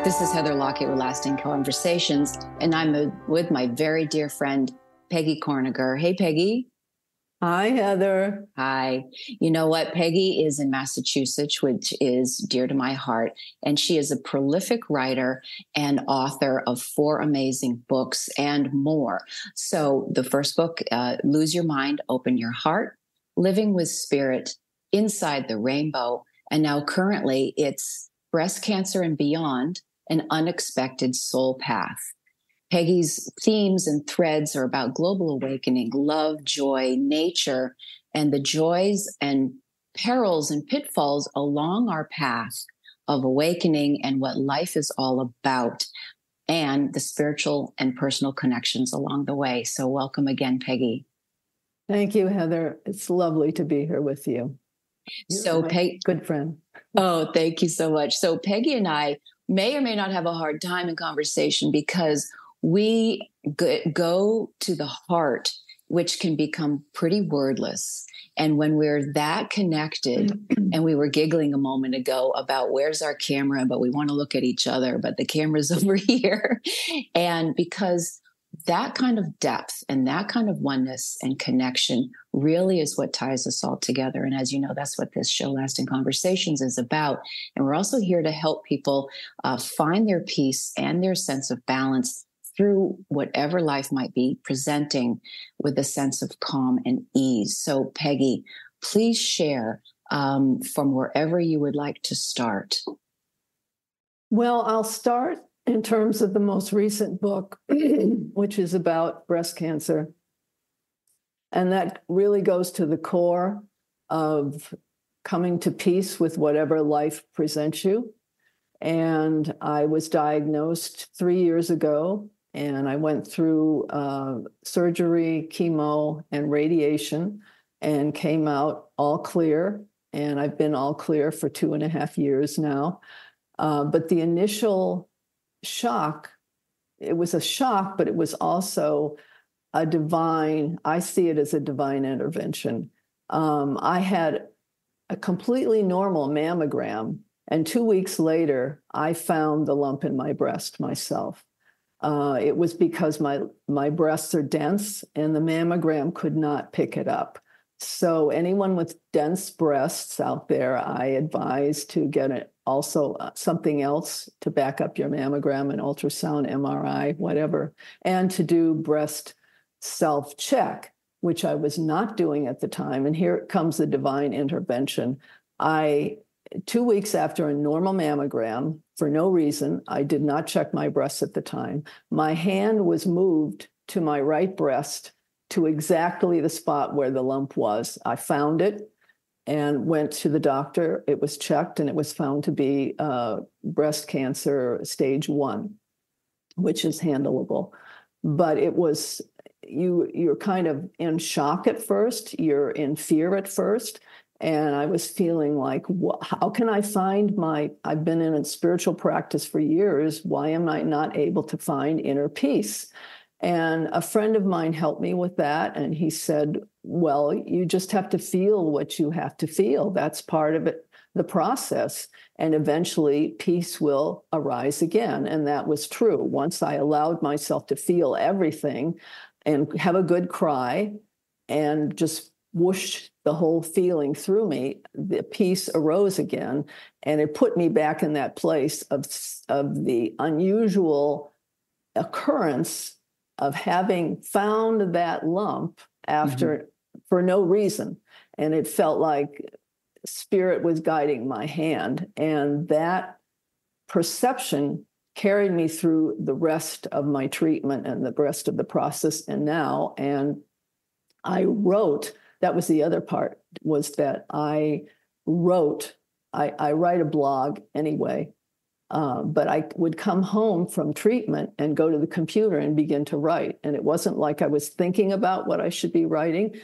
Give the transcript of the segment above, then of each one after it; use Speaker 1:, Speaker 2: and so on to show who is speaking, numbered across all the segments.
Speaker 1: This is Heather Lockett with Lasting Conversations, and I'm with my very dear friend, Peggy Kornegger. Hey, Peggy.
Speaker 2: Hi, Heather.
Speaker 1: Hi. You know what? Peggy is in Massachusetts, which is dear to my heart, and she is a prolific writer and author of 4 amazing books and more. So the first book, Lose Your Mind, Open Your Heart, Living with Spirit, Inside the Rainbow, and now currently it's Breast Cancer and Beyond, An Unexpected Soul Path. Peggy's themes and threads are about global awakening, love, joy, nature, and the joys and perils and pitfalls along our path of awakening and what life is all about, and the spiritual and personal connections along the way. So welcome again, Peggy.
Speaker 2: Thank you, Heather. It's lovely to be here with you.
Speaker 1: So, Peggy,
Speaker 2: good friend.
Speaker 1: Oh, thank you so much. So Peggy and I may or may not have a hard time in conversation because we go to the heart, which can become pretty wordless. And when we're that connected, and we were giggling a moment ago about where's our camera, but we want to look at each other, but the camera's over here. And because that kind of depth and that kind of oneness and connection really is what ties us all together. And as you know, that's what this show, Lasting Conversations, is about. And we're also here to help people find their peace and their sense of balance through whatever life might be presenting with a sense of calm and ease. So, Peggy, please share from wherever you would like to start.
Speaker 2: Well, I'll start in terms of the most recent book, which is about breast cancer. And that really goes to the core of coming to peace with whatever life presents you. And I was diagnosed 3 years ago, and I went through surgery, chemo, and radiation, and came out all clear. And I've been all clear for 2.5 years now. But the initial shock, it was a shock, but it was also I see it as a divine intervention. I had a completely normal mammogram, and 2 weeks later, I found the lump in my breast myself. It was because my breasts are dense, and the mammogram could not pick it up. So anyone with dense breasts out there, I advise to get also something else to back up your mammogram, an ultrasound, MRI, whatever, and to do breast self-check, which I was not doing at the time. And here comes the divine intervention. 2 weeks after a normal mammogram, for no reason, I did not check my breasts at the time. My hand was moved to my right breast to exactly the spot where the lump was. I found it and went to the doctor. It was checked, and it was found to be breast cancer stage 1, which is handleable. But it was, you're kind of in shock at first. You're in fear at first. And I was feeling like, how can I find I've been in a spiritual practice for years. Why am I not able to find inner peace? And a friend of mine helped me with that. And he said, well, you just have to feel what you have to feel. That's part of it, the process. And eventually peace will arise again. And that was true. Once I allowed myself to feel everything and have a good cry and just whoosh the whole feeling through me, the peace arose again. And it put me back in that place of the unusual occurrence of having found that lump after for no reason. And it felt like spirit was guiding my hand. And that perception carried me through the rest of my treatment and the rest of the process and now. And I wrote, that was the other part, was that I wrote, I write a blog anyway, but I would come home from treatment and go to the computer and begin to write. And it wasn't like I was thinking about what I should be writing.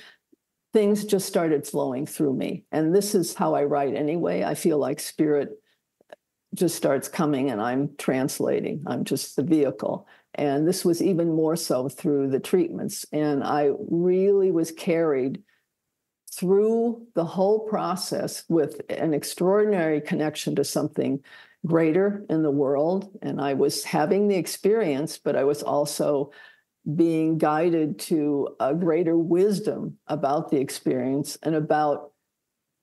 Speaker 2: Things just started flowing through me. And this is how I write anyway. I feel like spirit just starts coming and I'm translating. I'm just the vehicle. And this was even more so through the treatments. And I really was carried through the whole process with an extraordinary connection to something greater in the world. And I was having the experience, but I was also being guided to a greater wisdom about the experience and about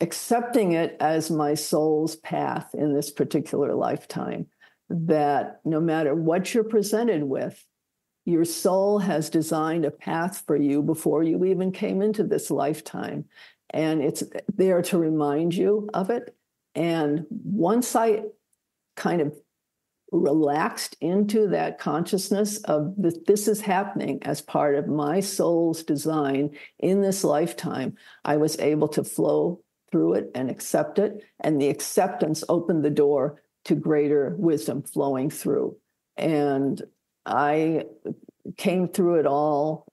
Speaker 2: accepting it as my soul's path in this particular lifetime, that no matter what you're presented with, your soul has designed a path for you before you even came into this lifetime. And it's there to remind you of it. And once I kind of relaxed into that consciousness of this is happening as part of my soul's design in this lifetime, I was able to flow through it and accept it. And the acceptance opened the door to greater wisdom flowing through. And I came through it all.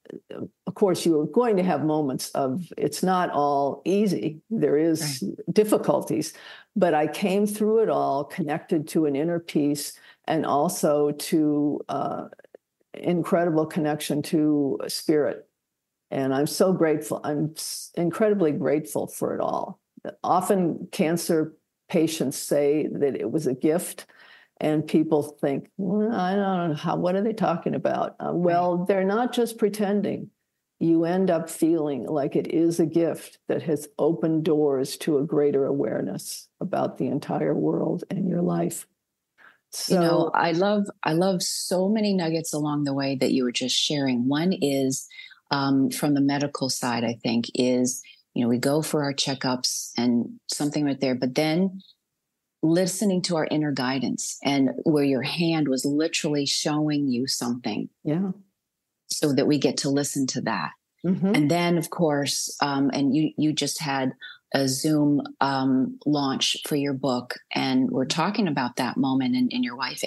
Speaker 2: Of course, you are going to have moments of it's not all easy. There is difficulties, but I came through it all connected to an inner peace and also to incredible connection to spirit. And I'm so grateful. I'm incredibly grateful for it all. Often cancer patients say that it was a gift. And people think, well, I don't know, what are they talking about? Well, they're not just pretending. You end up feeling like it is a gift that has opened doors to a greater awareness about the entire world and your life. So,
Speaker 1: I love so many nuggets along the way that you were just sharing. One is from the medical side, I think, is, we go for our checkups and something right there, but then listening to our inner guidance and where your hand was literally showing you something.
Speaker 2: Yeah.
Speaker 1: So that we get to listen to that. Mm-hmm. And then, of course, and you just had a Zoom launch for your book, and we're talking about that moment, and your wife,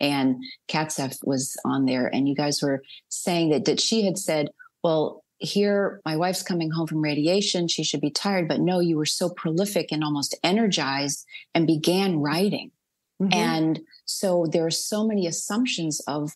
Speaker 1: Anne Katzef, was on there, and you guys were saying that she had said, well, here, my wife's coming home from radiation. She should be tired. But no, you were so prolific and almost energized and began writing. Mm-hmm. And so there are so many assumptions of,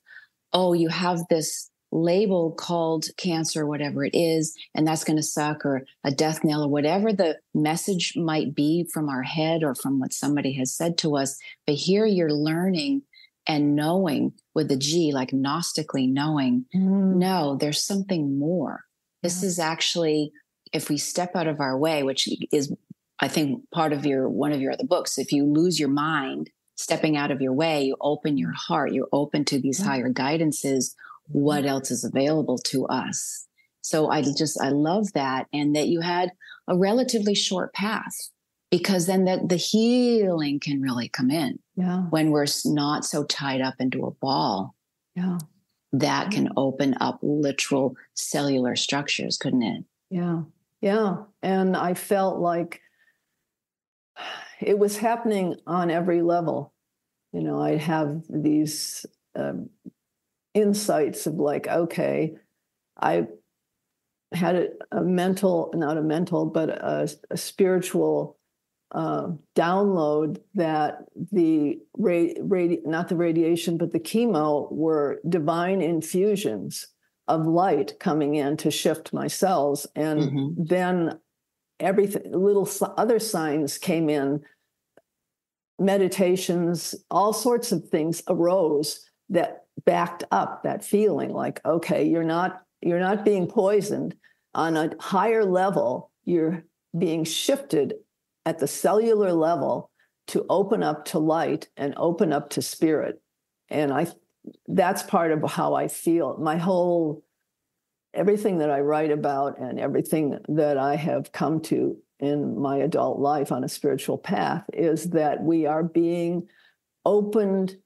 Speaker 1: oh, you have this label called cancer, whatever it is, and that's going to suck, or a death knell, or whatever the message might be from our head or from what somebody has said to us. But here you're learning and knowing with a G, like gnostically knowing, no, there's something more. This is actually, if we step out of our way, which is, I think, part of one of your other books, if you lose your mind, stepping out of your way, you open your heart, you're open to these higher guidances. What else is available to us? So I love that. And that you had a relatively short path, because then the healing can really come in when we're not so tied up into a ball. Yeah. That can open up literal cellular structures, couldn't it?
Speaker 2: Yeah. Yeah. And I felt like it was happening on every level. I'd have these insights of like, okay, I had a spiritual download that not the radiation, but the chemo were divine infusions of light coming in to shift my cells. And then everything, little other signs came in, meditations, all sorts of things arose that backed up that feeling like, okay, you're not being poisoned. On a higher level, you're being shifted at the cellular level to open up to light and open up to spirit. And that's part of how I feel. Everything that I write about and everything that I have come to in my adult life on a spiritual path is that we are being opened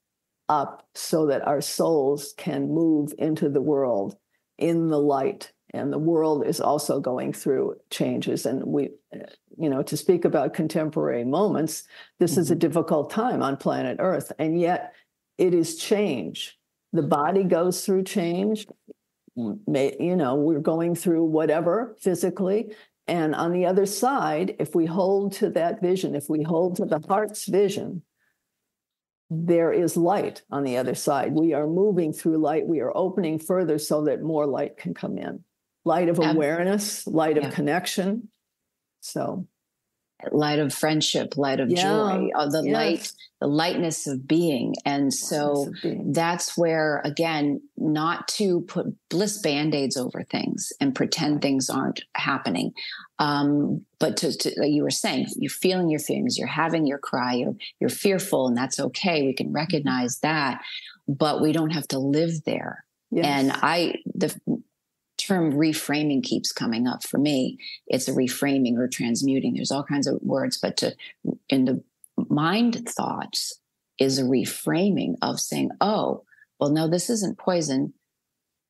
Speaker 2: up so that our souls can move into the world in the light. And the world is also going through changes. And to speak about contemporary moments, this is a difficult time on planet Earth. And yet it is change. The body goes through change. We're going through whatever physically. And on the other side, if we hold to that vision, if we hold to the heart's vision, there is light on the other side. We are moving through light. We are opening further so that more light can come in. Light of awareness, light of connection. So
Speaker 1: light of friendship, light of joy, the lightness of being. And so that's where, again, not to put bliss band-aids over things and pretend things aren't happening. But to like you were saying, you're feeling your feelings, you're having your cry, you're fearful, and that's okay. We can recognize that, but we don't have to live there. Yes. And the term reframing keeps coming up for me. It's a reframing or transmuting. There's all kinds of words, but in the mind thoughts is a reframing of saying, oh, well, no, this isn't poison.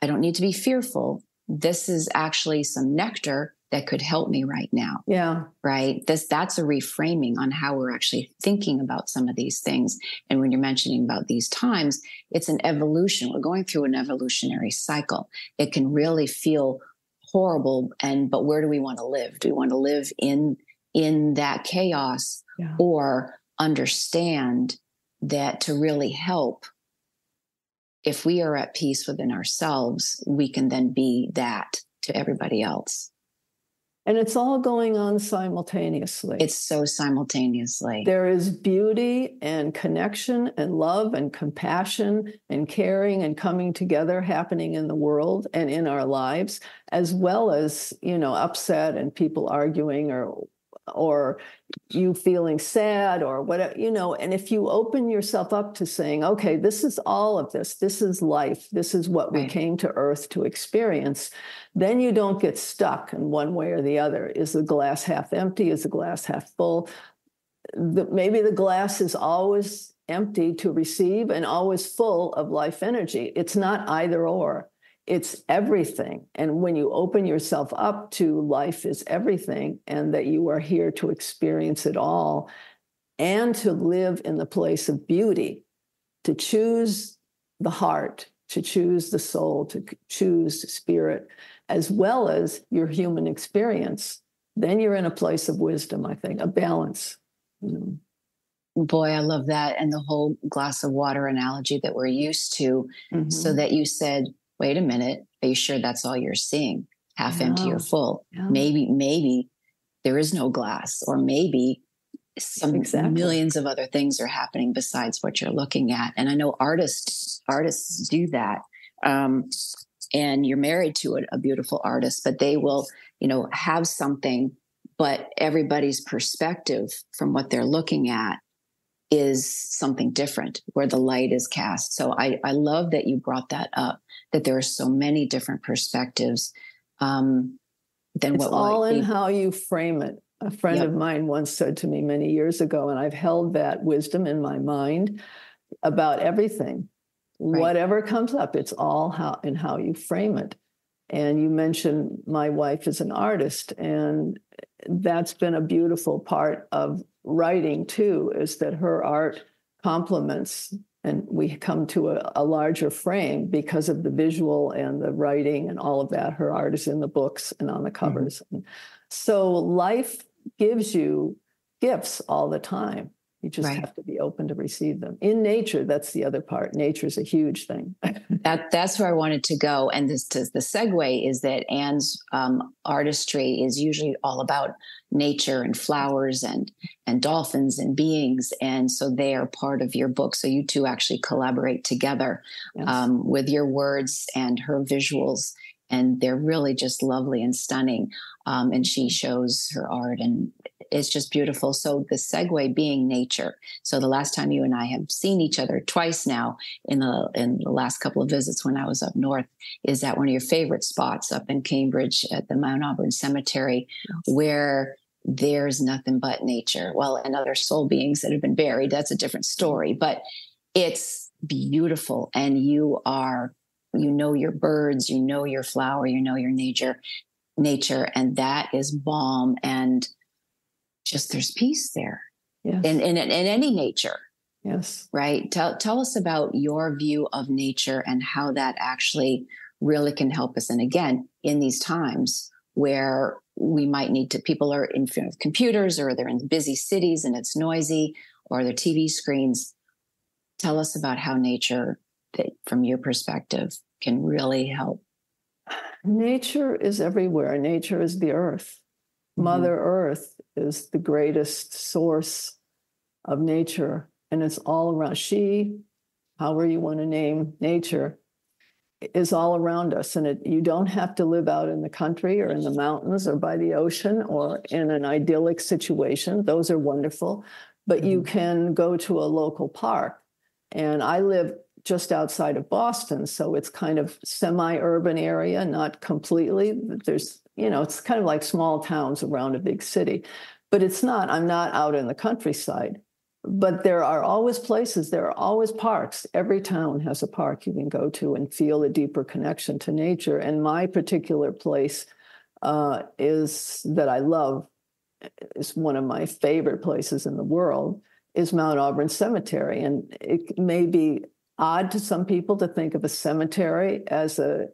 Speaker 1: I don't need to be fearful. This is actually some nectar that could help me right now.
Speaker 2: Yeah.
Speaker 1: Right. That's a reframing on how we're actually thinking about some of these things. And when you're mentioning about these times, it's an evolution. We're going through an evolutionary cycle. It can really feel horrible. But where do we want to live? Do we want to live in that chaos or understand that to really help? If we are at peace within ourselves, we can then be that to everybody else.
Speaker 2: And it's all going on simultaneously.
Speaker 1: It's so simultaneously.
Speaker 2: There is beauty and connection and love and compassion and caring and coming together happening in the world and in our lives, as well as, upset and people arguing or you feeling sad or whatever, and if you open yourself up to saying, okay, this is all of this is life, this is what we came to Earth to experience, then you don't get stuck in one way or the other. Is the glass half empty? Is the glass half full? Maybe the glass is always empty to receive and always full of life energy. It's not either or. It's everything. And when you open yourself up to life is everything and that you are here to experience it all and to live in the place of beauty, to choose the heart, to choose the soul, to choose the spirit, as well as your human experience, then you're in a place of wisdom, I think, a balance.
Speaker 1: Boy, I love that. And the whole glass of water analogy that we're used to, so that you said, wait a minute, are you sure that's all you're seeing? Half empty or full? Yeah. Maybe there is no glass, or maybe some millions of other things are happening besides what you're looking at. And I know artists do that. And you're married to a beautiful artist, but they will, have something, but everybody's perspective from what they're looking at is something different, where the light is cast. So I love that you brought that up, that there are so many different perspectives than
Speaker 2: it's all in how you frame it. A friend of mine once said to me many years ago, and I've held that wisdom in my mind about everything. Whatever comes up, it's all how you frame it. And you mentioned my wife is an artist, and that's been a beautiful part of writing too, is that her art complements, and we come to a larger frame because of the visual and the writing and all of that. Her art is in the books and on the covers. So life gives you gifts all the time. You just have to be open to receive them. In nature, that's the other part. Nature's a huge thing.
Speaker 1: That's where I wanted to go. And the segue is that Anne's artistry is usually all about nature and flowers and dolphins and beings. And so they are part of your book. So you two actually collaborate together with your words and her visuals. And they're really just lovely and stunning. And she shows her art, and it's just beautiful. So the segue being nature. So the last time you and I have seen each other twice now in the last couple of visits when I was up north is at one of your favorite spots up in Cambridge at the Mount Auburn Cemetery, where there's nothing but nature. Well, and other soul beings that have been buried. That's a different story, but it's beautiful. And you know your birds, you know your flower, you know your nature, and that is balm, and just there's peace there. Yes. In any nature.
Speaker 2: Yes.
Speaker 1: Right. Tell us about your view of nature and how that actually really can help us. And again, in these times where we might need to, people are in front of computers, or they're in busy cities and it's noisy, or their TV screens. Tell us about how nature, from your perspective, can really help.
Speaker 2: Nature is everywhere. Nature is the earth. Mother Earth is the greatest source of nature, and it's all around. She, however you want to name nature, is all around us. And you don't have to live out in the country or in the mountains or by the ocean or in an idyllic situation. Those are wonderful. But you can go to a local park. And I live just outside of Boston, so it's kind of semi-urban area, not completely. There's, it's kind of like small towns around a big city. But it's not. I'm not out in the countryside. But there are always places, there are always parks. Every town has a park you can go to and feel a deeper connection to nature. And my particular place is that I love, is one of my favorite places in the world, is Mount Auburn Cemetery. And it may be odd to some people to think of a cemetery as a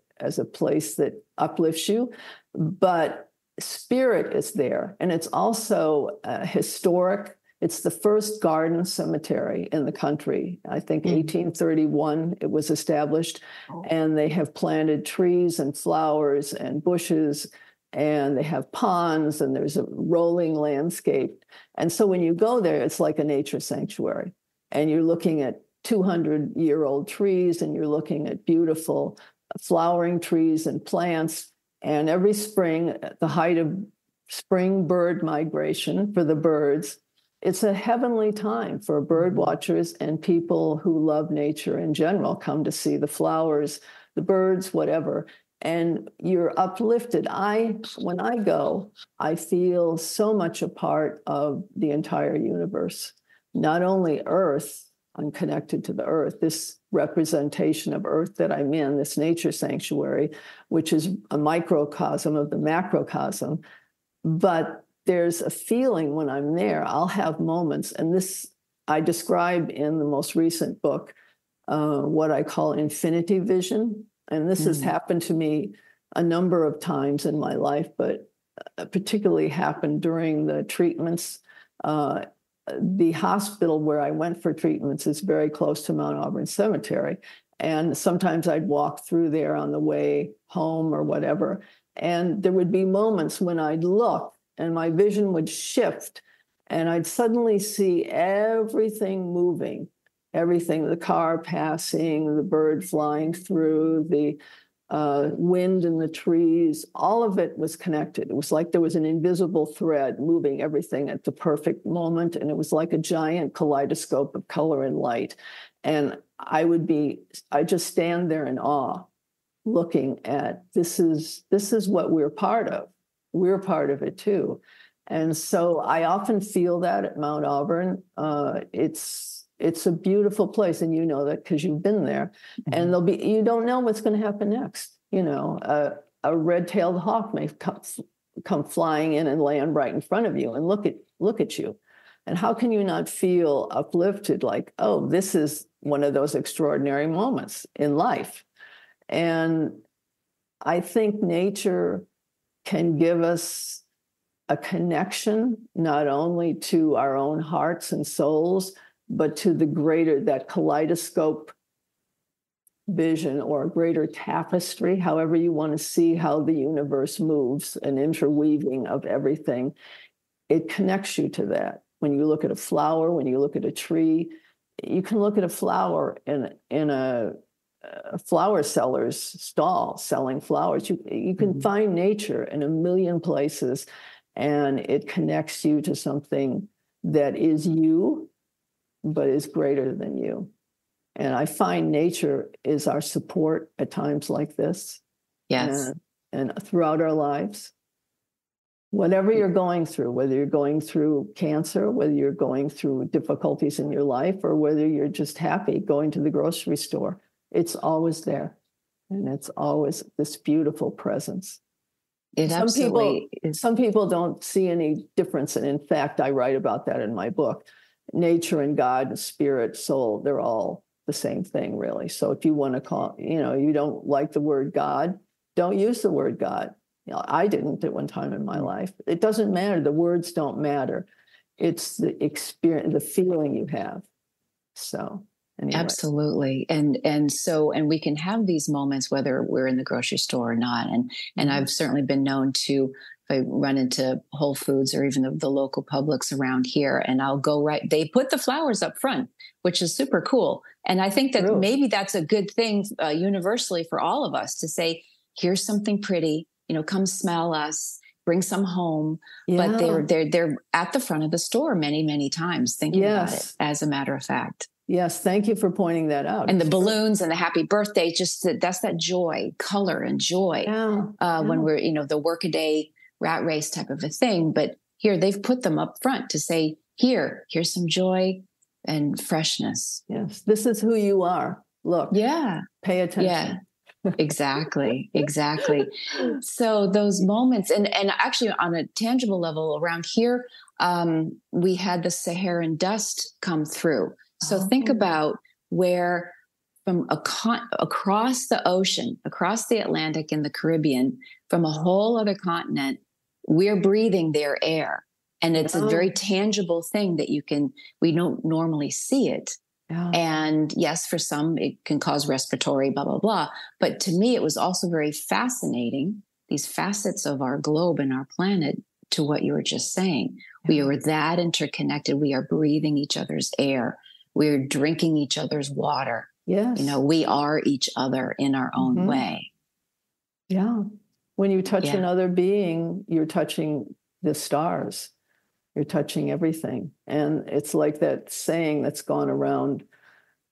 Speaker 2: place that uplifts you, but spirit is there. And it's also historic. It's the first garden cemetery in the country. I think 1831 it was established, and they have planted trees and flowers and bushes, and they have ponds, and there's a rolling landscape. And so when you go there, it's like a nature sanctuary, and you're looking at 200-year-old trees, and you're looking at beautiful flowering trees and plants. And every spring, at the height of spring bird migration for the birds, it's a heavenly time for bird watchers and people who love nature in general, come to see the flowers, the birds, whatever. And you're uplifted. When I go, I feel so much a part of the entire universe. Not only Earth, I'm connected to the Earth, this representation of Earth that I'm in, this nature sanctuary, which is a microcosm of the macrocosm, but there's a feeling when I'm there. I'll have moments, and this I describe in the most recent book, what I call infinity vision. And this has happened to me a number of times in my life, but particularly happened during the treatments. The hospital where I went for treatments is very close to Mount Auburn Cemetery. And sometimes I'd walk through there on the way home or whatever. And there would be moments when I'd look and my vision would shift, and I'd suddenly see everything moving, everything, the car passing, the bird flying through, the wind in the trees, all of it was connected. It was like there was an invisible thread moving everything at the perfect moment, and it was like a giant kaleidoscope of color and light. And I just stand there in awe, looking at this is what we're part of. We're part of it too. And so I often feel that at Mount Auburn. It's a beautiful place, and you know that because you've been there. And you don't know what's going to happen next. A red-tailed hawk may come flying in and land right in front of you and look at you. And how can you not feel uplifted, like, oh, this is one of those extraordinary moments in life? And I think nature can give us a connection not only to our own hearts and souls, but to the greater, that kaleidoscope vision or greater tapestry, however you want to see how the universe moves, an interweaving of everything. It connects you to that. When you look at a flower, when you look at a tree, you can look at a flower in a flower seller's stall selling flowers. You can find nature in a million places, and it connects you to something that is you, but is greater than you. And I find nature is our support at times like this.
Speaker 1: Yes.
Speaker 2: And throughout our lives. Whatever you're going through, whether you're going through cancer, whether you're going through difficulties in your life, or whether you're just happy going to the grocery store, it's always there. And it's always this beautiful presence. Some people don't see any difference. And in fact, I write about that in my book. Nature and God, spirit, soul, they're all the same thing, really. So if you want to call, you don't like the word God, don't use the word God. I didn't at one time in my life. It doesn't matter. The words don't matter. It's the experience, the feeling you have. So Anyway.
Speaker 1: Absolutely. And we can have these moments whether we're in the grocery store or not. And I've certainly been known to, if I run into Whole Foods or even the local Publix around here, and I'll go they put the flowers up front, which is super cool. And I think that maybe that's a good thing universally for all of us to say, here's something pretty, come smell us, bring some home.
Speaker 2: Yeah.
Speaker 1: But they're at the front of the store many, many times thinking about it, as a matter of fact.
Speaker 2: Yes, thank you for pointing that out.
Speaker 1: And the balloons and the happy birthday, that's that joy, color and joy. When we're, the workaday rat race type of a thing. But here they've put them up front to say, here's some joy and freshness.
Speaker 2: Yes, this is who you are. Look.
Speaker 1: Yeah.
Speaker 2: Pay attention.
Speaker 1: Yeah. Exactly. So those moments, and actually on a tangible level around here, we had the Saharan dust come through. So think about where from across the ocean, across the Atlantic and the Caribbean, from a whole other continent, we're breathing their air. And it's a very tangible thing that we don't normally see it. Yeah. And yes, for some, it can cause respiratory, blah, blah, blah. But to me, it was also very fascinating, these facets of our globe and our planet, to what you were just saying. Yeah. We are that interconnected. We are breathing each other's air. We're drinking each other's water.
Speaker 2: Yes.
Speaker 1: We are each other in our own way.
Speaker 2: Yeah. When you touch another being, you're touching the stars. You're touching everything. And it's like that saying that's gone around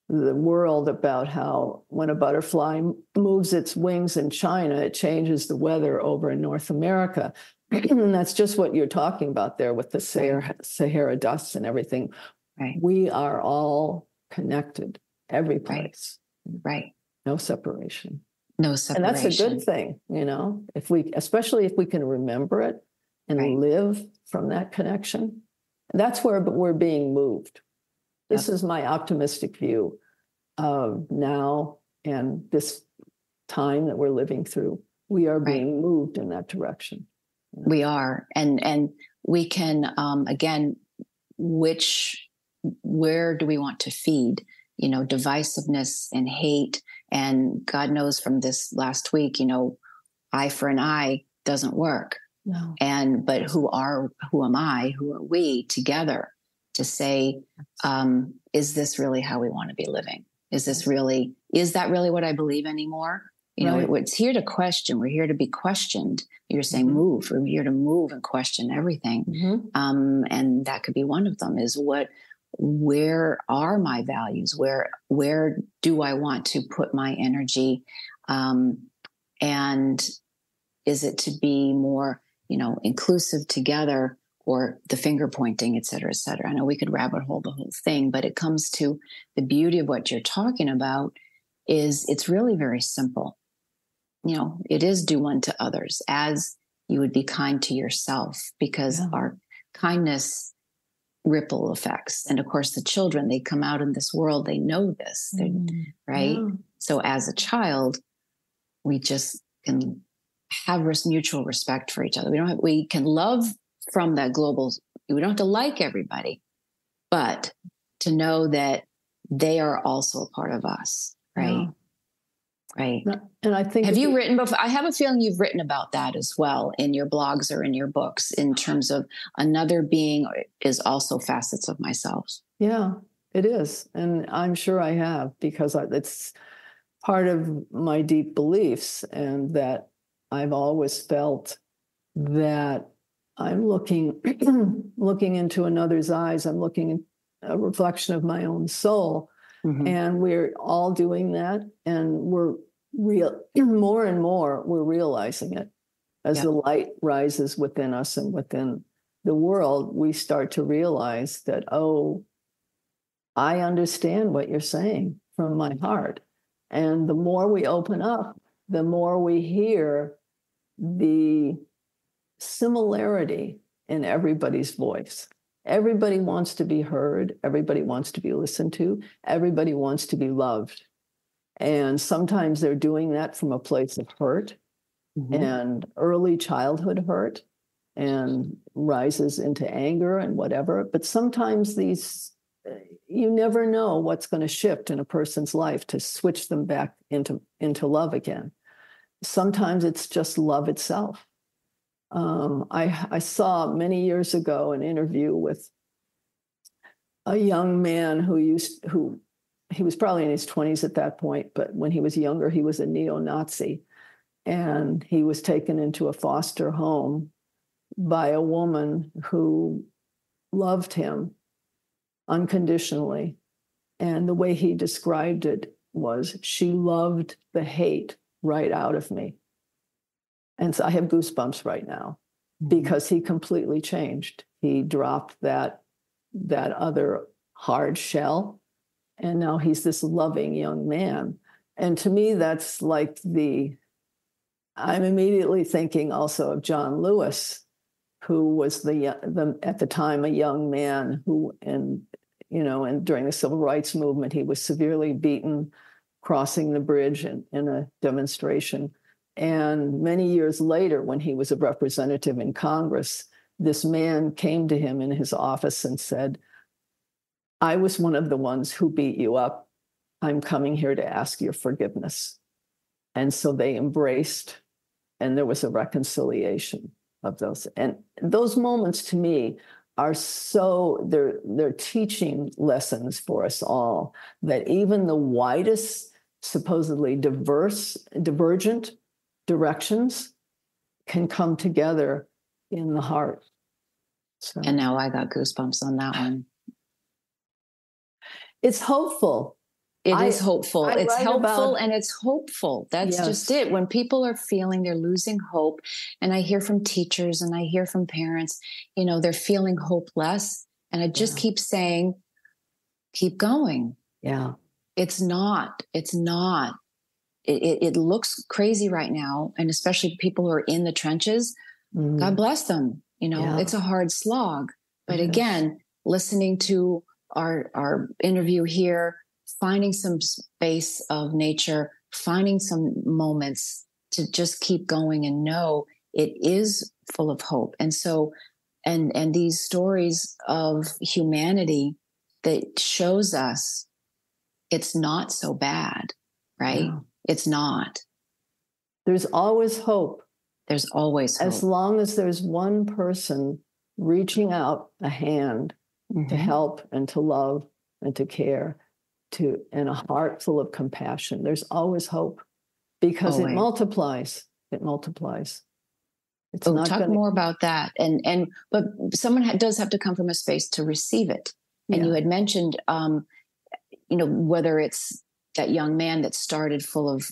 Speaker 2: the world about how when a butterfly moves its wings in China, it changes the weather over in North America. And that's just what you're talking about there with the Sahara dust and everything.
Speaker 1: Right.
Speaker 2: We are all connected, every place.
Speaker 1: Right.
Speaker 2: No separation.
Speaker 1: No separation.
Speaker 2: And that's a good thing, especially if we can remember it and live from that connection. That's where we're being moved. This is my optimistic view of now and this time that we're living through. We are being moved in that direction.
Speaker 1: We are. And we can, again, where do we want to feed? Divisiveness and hate. And God knows from this last week, eye for an eye doesn't work.
Speaker 2: No.
Speaker 1: But who am I? Who are we together to say, is this really how we want to be living? Is that really what I believe anymore? It's here to question. We're here to be questioned. You're saying move. We're here to move and question everything. And that could be one of them is where are my values? Where do I want to put my energy? And is it to be more, inclusive together, or the finger pointing, et cetera, et cetera? I know we could rabbit hole the whole thing, but it comes to the beauty of what you're talking about is it's really very simple. It is do unto others as you would be kind to yourself, because our kindness ripple effects. And of course, the children, they come out in this world, they know this, right? Yeah. So as a child, we just can have mutual respect for each other. We can love from that global, we don't have to like everybody, but to know that they are also a part of us, right? Yeah. Right.
Speaker 2: And I think,
Speaker 1: have you written before? I have a feeling you've written about that as well in your blogs or in your books, in terms of another being is also facets of myself.
Speaker 2: Yeah, it is. And I'm sure I have, because it's part of my deep beliefs, and that I've always felt that I'm looking into another's eyes. I'm looking at a reflection of my own soul. And we're all doing that, and we're more and more we're realizing it as the light rises within us and within the world. We start to realize that, I understand what you're saying from my heart. And the more we open up, the more we hear the similarity in everybody's voice. Everybody wants to be heard. Everybody wants to be listened to. Everybody wants to be loved. And sometimes they're doing that from a place of hurt and early childhood hurt, and rises into anger and whatever. But sometimes these you never know what's going to shift in a person's life to switch them back into love again. Sometimes it's just love itself. I saw many years ago an interview with a young man who he was probably in his 20s at that point, but when he was younger, he was a neo-Nazi, and he was taken into a foster home by a woman who loved him unconditionally. And the way he described it was, she loved the hate right out of me. And so I have goosebumps right now because he completely changed. He dropped that other hard shell, and now he's this loving young man. And to me, that's like I'm immediately thinking also of John Lewis, who was at the time a young man who, and during the civil rights movement, he was severely beaten crossing the bridge in a demonstration. And many years later, when he was a representative in Congress, this man came to him in his office and said, "I was one of the ones who beat you up. I'm coming here to ask your forgiveness." And so they embraced, and there was a reconciliation of those. And those moments to me are they're teaching lessons for us all, that even the widest, supposedly divergent directions can come together in the heart. So.
Speaker 1: And now I got goosebumps on that one.
Speaker 2: It's hopeful.
Speaker 1: It is hopeful. It's helpful and it's hopeful. That's just it. When people are feeling they're losing hope, and I hear from teachers and I hear from parents, they're feeling hopeless. And I just keep saying, keep going.
Speaker 2: Yeah.
Speaker 1: It's not. It looks crazy right now. And especially people who are in the trenches, God bless them. It's a hard slog. But again, listening to our interview here, finding some space of nature, finding some moments to just keep going and know it is full of hope. And so, and these stories of humanity that shows us it's not so bad, right? No. It's not.
Speaker 2: There's always hope.
Speaker 1: There's always hope.
Speaker 2: As long as there's one person reaching out a hand to help and to love and to care, and a heart full of compassion, there's always hope, because it multiplies. It multiplies. It's not
Speaker 1: talk more about that. But someone does have to come from a space to receive it. And you had mentioned, whether it's that young man that started full of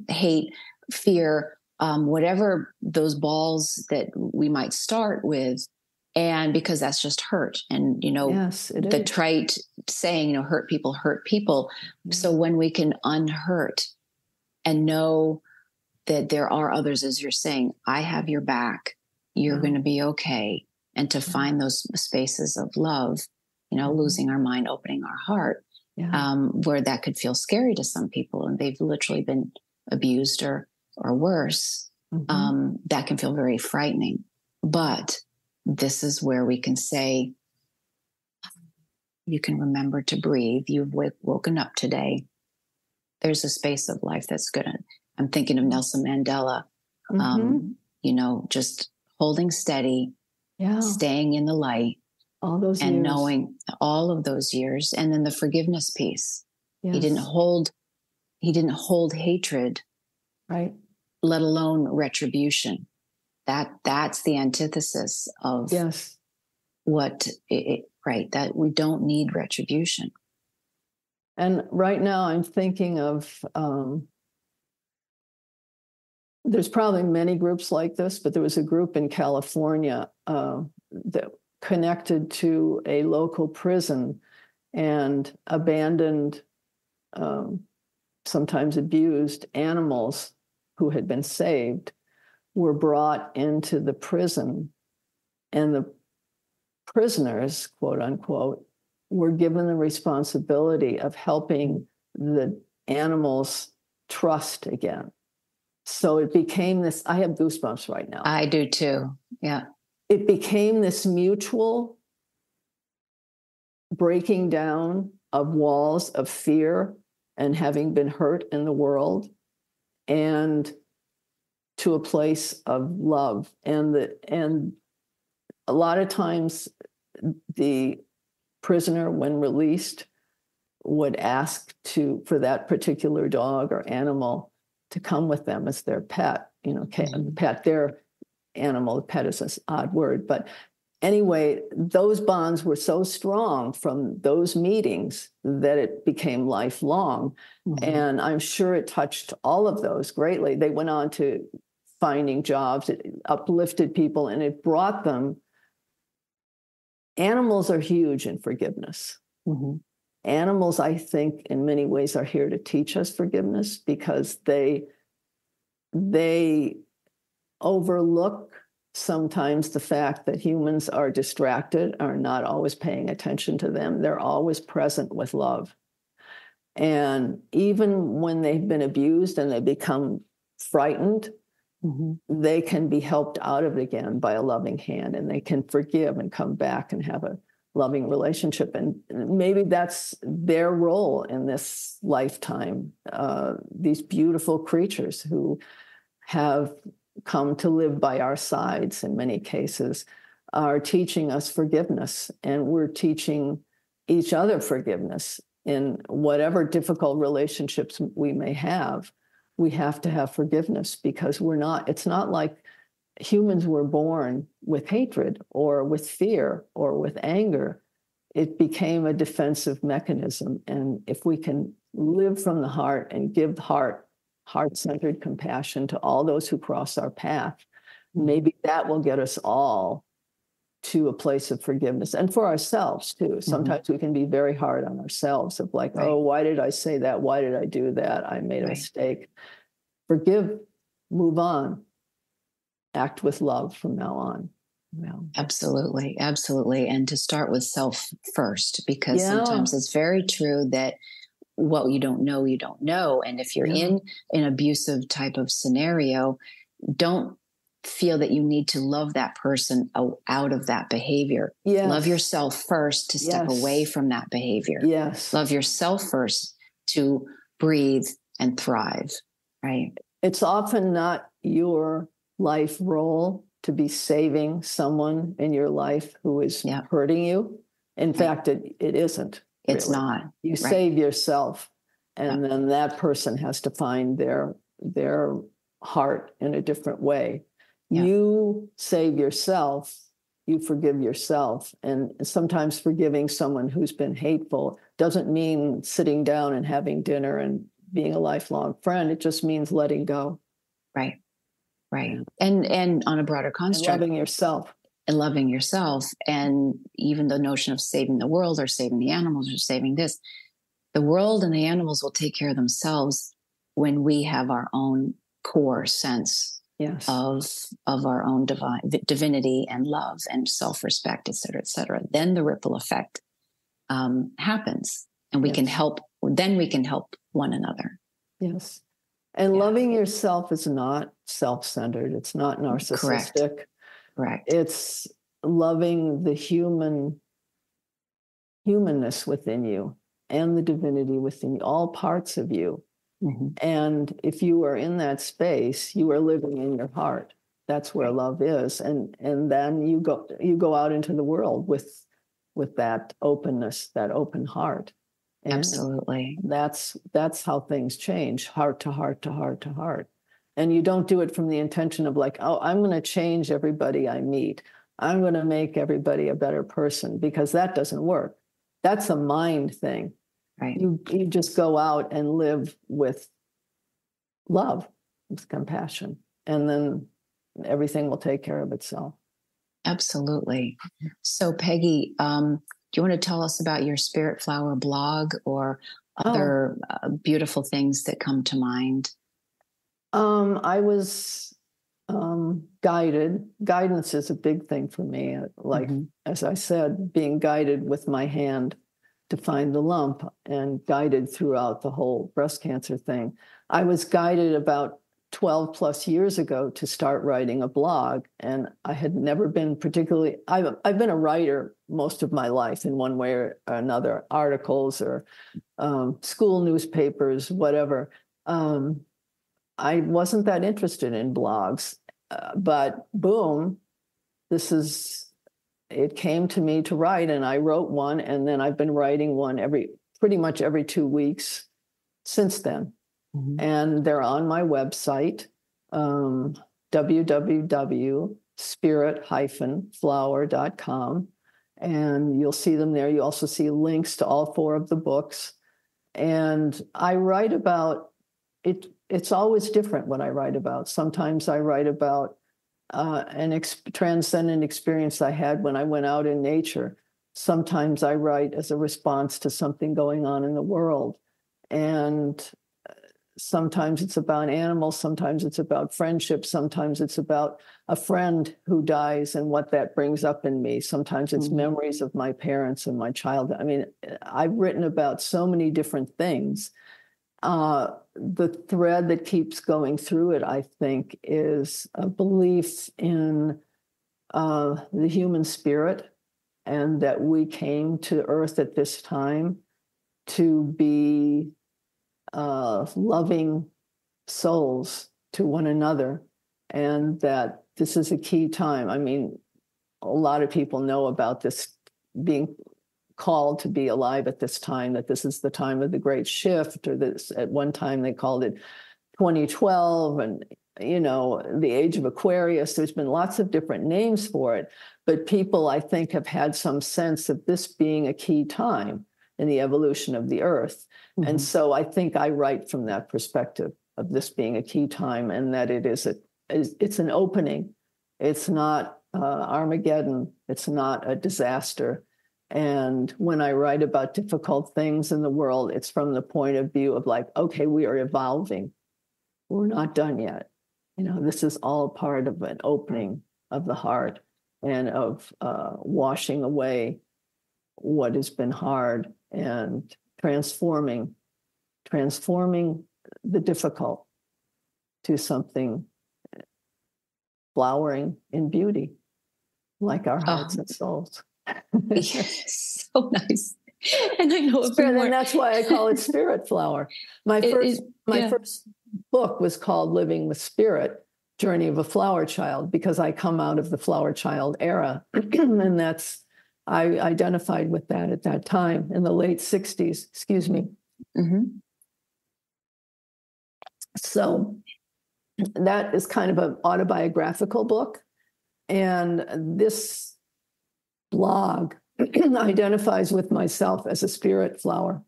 Speaker 1: hate, fear, whatever those balls that we might start with, and because that's just hurt. And, the trite saying, hurt people hurt people. So when we can unhurt and know that there are others, as you're saying, I have your back, you're going to be okay. And to find those spaces of love, losing our mind, opening our heart, where that could feel scary to some people, and they've literally been abused or worse, that can feel very frightening. But this is where we can say, you can remember to breathe. You've woken up today. There's a space of life that's good. I'm thinking of Nelson Mandela, just holding steady, staying in the light,
Speaker 2: all those
Speaker 1: and
Speaker 2: years.
Speaker 1: Knowing all of those years. And then the forgiveness piece. Yes. He didn't hold hatred,
Speaker 2: right?
Speaker 1: Let alone retribution. That's the antithesis of what right, that we don't need retribution.
Speaker 2: And right now I'm thinking of, there's probably many groups like this, but there was a group in California that connected to a local prison, and abandoned, sometimes abused animals who had been saved were brought into the prison, and the prisoners, quote unquote, were given the responsibility of helping the animals trust again. So it became this, I have goosebumps right now.
Speaker 1: I do too. Yeah.
Speaker 2: It became this mutual breaking down of walls of fear and having been hurt in the world, and to a place of love. And a lot of times the prisoner, when released, would ask for that particular dog or animal to come with them as their pet, pet their animal. Pet is an odd word, but anyway, those bonds were so strong from those meetings that it became lifelong. Mm-hmm. And I'm sure it touched all of those greatly. They went on to finding jobs, it uplifted people, and it brought them. Animals are huge in forgiveness. Mm-hmm. Animals, I think, in many ways are here to teach us forgiveness, because they overlook sometimes the fact that humans are distracted, are not always paying attention to them. They're always present with love. And even when they've been abused and they become frightened, mm-hmm. they can be helped out of it again by a loving hand, and they can forgive and come back and have a loving relationship. And maybe that's their role in this lifetime. These beautiful creatures who have come to live by our sides in many cases are teaching us forgiveness, and we're teaching each other forgiveness in whatever difficult relationships we may have. We have to have forgiveness, because it's not like humans were born with hatred or with fear or with anger. It became a defensive mechanism. And if we can live from the heart and give heart-centered compassion to all those who cross our path, maybe that will get us all to a place of forgiveness, and for ourselves too. Sometimes we can be very hard on ourselves, of like, right. Oh, why did I say that? Why did I do that? I made a mistake. Forgive, move on, act with love from now on.
Speaker 1: Well, absolutely. Absolutely. And to start with self first, because sometimes it's very true that what you don't know, you don't know. And if you're in an abusive type of scenario, don't feel that you need to love that person out of that behavior. Yes. Love yourself first to step away from that behavior.
Speaker 2: Yes.
Speaker 1: Love yourself first to breathe and thrive, right?
Speaker 2: It's often not your life role to be saving someone in your life who is hurting you. In fact, it isn't.
Speaker 1: It's
Speaker 2: really.
Speaker 1: Not.
Speaker 2: You save yourself, and then that person has to find their heart in a different way. Yeah. You save yourself, you forgive yourself. And sometimes forgiving someone who's been hateful doesn't mean sitting down and having dinner and being a lifelong friend. It just means letting go.
Speaker 1: Right. Right. And on a broader construct.
Speaker 2: And loving yourself.
Speaker 1: And loving yourself. And even the notion of saving the world or saving the animals or saving this, the world and the animals will take care of themselves when we have our own core sense of our own divinity and love and self-respect, et cetera, et cetera. Then the ripple effect happens, and we can help. Then we can help one another.
Speaker 2: Yes. And loving yourself is not self-centered. It's not narcissistic.
Speaker 1: Correct.
Speaker 2: It's loving the humanness within you and the divinity within you, all parts of you. Mm-hmm. And if you are in that space, you are living in your heart. That's where love is. And then you go out into the world with that openness, that open heart. And
Speaker 1: absolutely.
Speaker 2: That's how things change, heart to heart to heart to heart. And you don't do it from the intention of like, oh, I'm going to change everybody I meet. I'm going to make everybody a better person, because that doesn't work. That's a mind thing.
Speaker 1: Right.
Speaker 2: You just go out and live with love, with compassion, and then everything will take care of itself.
Speaker 1: Absolutely. So, Peggy, do you want to tell us about your Spirit Flower blog or other beautiful things that come to mind?
Speaker 2: I was guided. Guidance is a big thing for me. Like, as I said, being guided with my hand to find the lump, and guided throughout the whole breast cancer thing. I was guided about 12 plus years ago to start writing a blog. And I had never been particularly, I've been a writer most of my life in one way or another, articles or school newspapers, whatever. I wasn't that interested in blogs, but boom, it came to me to write, and I wrote one, and then I've been writing one pretty much every 2 weeks since then. Mm-hmm. And they're on my website, www.spirit-flower.com. And you'll see them there. You also see links to all 4 of the books. And I write about it. It's always different what I write about. Sometimes I write about an transcendent experience I had when I went out in nature. Sometimes I write as a response to something going on in the world. And sometimes it's about animals, sometimes it's about friendship, sometimes it's about a friend who dies and what that brings up in me. Sometimes it's memories of my parents and my childhood. I mean, I've written about so many different things. The thread that keeps going through it, I think, is a belief in the human spirit, and that we came to Earth at this time to be loving souls to one another, and that this is a key time. I mean, a lot of people know about this being called to be alive at this time, that this is the time of the great shift, or this, at one time they called it 2012, and the age of Aquarius. There's been lots of different names for it, but people, I think, have had some sense of this being a key time in the evolution of the Earth. Mm-hmm. And so I think I write from that perspective of this being a key time, and that it's an opening. It's not Armageddon. It's not a disaster. And when I write about difficult things in the world, it's from the point of view of like, okay, we are evolving. We're not done yet. This is all part of an opening of the heart and of washing away what has been hard and transforming the difficult to something flowering in beauty, like our hearts and souls.
Speaker 1: Yes, so nice. And I know
Speaker 2: and that's why I call it Spirit Flower. My first book was called Living with Spirit, Journey of a Flower Child, because I come out of the flower child era. And I identified with that at that time in the late 60s, excuse me. Mm-hmm. So that is kind of an autobiographical book. And this blog identifies with myself as a spirit flower.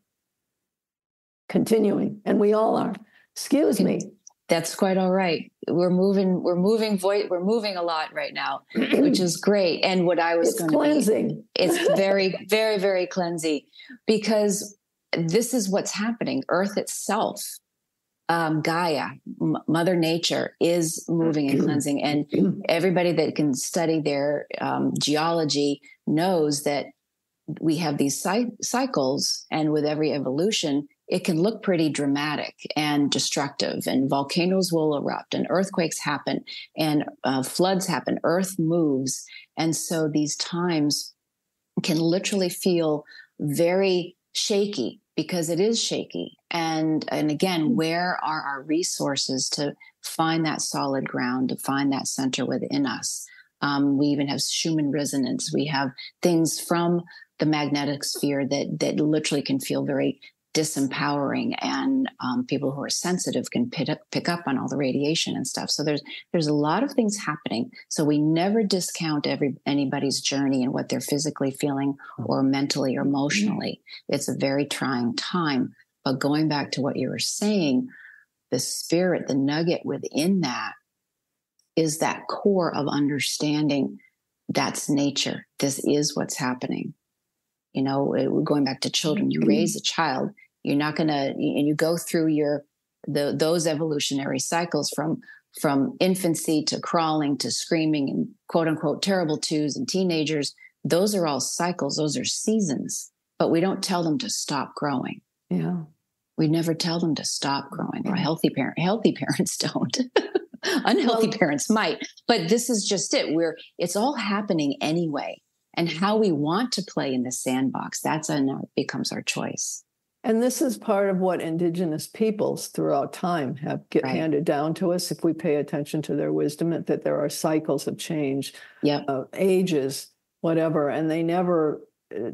Speaker 2: Continuing, and we all are. Excuse me.
Speaker 1: That's quite all right. We're moving a lot right now, which is great. And what I was
Speaker 2: going to cleansing.
Speaker 1: It's very, very, very cleansing, because this is what's happening. Earth itself, Gaia, Mother Nature, is moving and cleansing. And everybody that can study their geology knows that we have these cycles, and with every evolution, it can look pretty dramatic and destructive, and volcanoes will erupt, and earthquakes happen, and floods happen. Earth moves. And so these times can literally feel very shaky, because it is shaky. And again, where are our resources to find that solid ground, to find that center within us? We even have Schumann resonance. We have things from the magnetic sphere that literally can feel very disempowering, and people who are sensitive can pick up on all the radiation and stuff. So there's a lot of things happening. So we never discount anybody's journey and what they're physically feeling or mentally or emotionally. It's a very trying time. But going back to what you were saying, the spirit, the nugget within that is that core of understanding that's nature. This is what's happening. Going back to children, you raise a child, you're not going to, and you go through those evolutionary cycles from infancy to crawling to screaming and quote unquote terrible twos and teenagers. Those are all cycles. Those are seasons, but we don't tell them to stop growing.
Speaker 2: Yeah.
Speaker 1: We never tell them to stop growing. Or healthy parents don't. Unhealthy parents might. But this is just it. It's all happening anyway. And how we want to play in the sandbox, becomes our choice.
Speaker 2: And this is part of what indigenous peoples throughout time have handed down to us, if we pay attention to their wisdom, that there are cycles of change, ages, whatever. And they never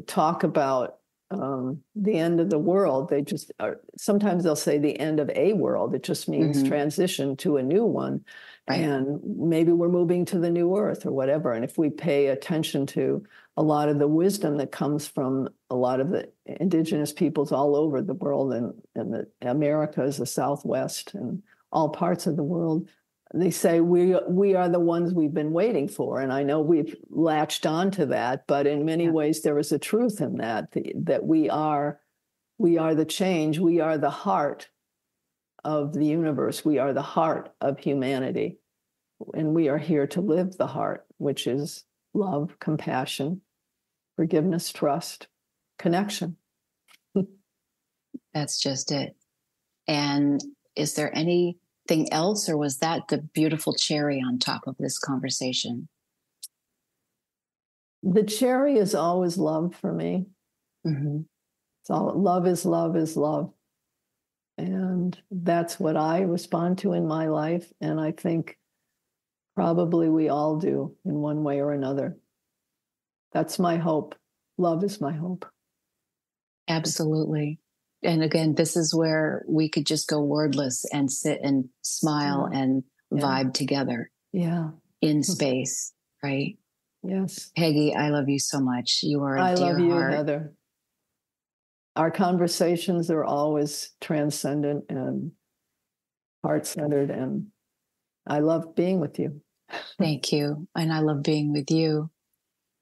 Speaker 2: talk about the end of the world. They just sometimes they'll say the end of a world. It just means transition to a new one. Right. And maybe we're moving to the new earth or whatever. And if we pay attention to a lot of the wisdom that comes from a lot of the indigenous peoples all over the world, and the Americas, the Southwest, and all parts of the world, they say we are the ones we've been waiting for. And I know we've latched on to that, but in many ways there is a truth in that we are the change. We are the heart of the universe. We are the heart of humanity. And we are here to live the heart, which is love, compassion, forgiveness, trust, connection.
Speaker 1: That's just it. And is there anything else, or was that the beautiful cherry on top of this conversation?
Speaker 2: The cherry is always love for me. Mm-hmm. Love is love is love. And that's what I respond to in my life. And I think probably we all do in one way or another. That's my hope. Love is my hope.
Speaker 1: Absolutely. And again, this is where we could just go wordless and sit and smile and vibe together.
Speaker 2: Yeah.
Speaker 1: In space, right?
Speaker 2: Yes.
Speaker 1: Peggy, I love you so much. You are a dear
Speaker 2: heart. I love you,
Speaker 1: heart.
Speaker 2: Heather. Our conversations are always transcendent and heart-centered, and I love being with you.
Speaker 1: Thank you. And I love being with you.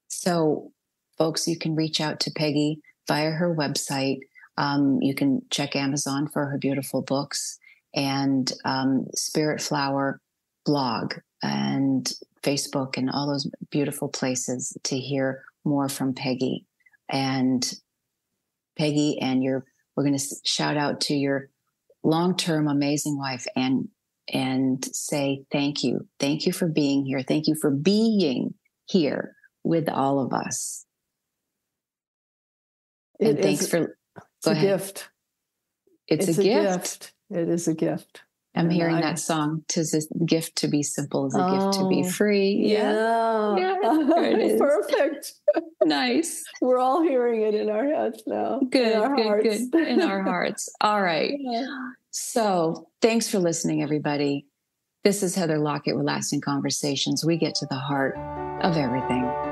Speaker 1: So, folks, you can reach out to Peggy via her website. You can check Amazon for her beautiful books, and Spirit Flower blog and Facebook and all those beautiful places to hear more from Peggy. And Peggy, and we're going to shout out to your long-term amazing wife and say thank you. Thank you for being here. Thank you for being here with all of us. And thanks for...
Speaker 2: It's a gift.
Speaker 1: It's a gift.
Speaker 2: It is a gift.
Speaker 1: I'm hearing that song. 'Tis a gift to be simple, is a gift to be free.
Speaker 2: Yeah. Perfect.
Speaker 1: Nice.
Speaker 2: We're all hearing it in our heads now.
Speaker 1: Good. In our hearts. All right. Yeah. So thanks for listening, everybody. This is Heather Lockett with Lasting Conversations. We get to the heart of everything.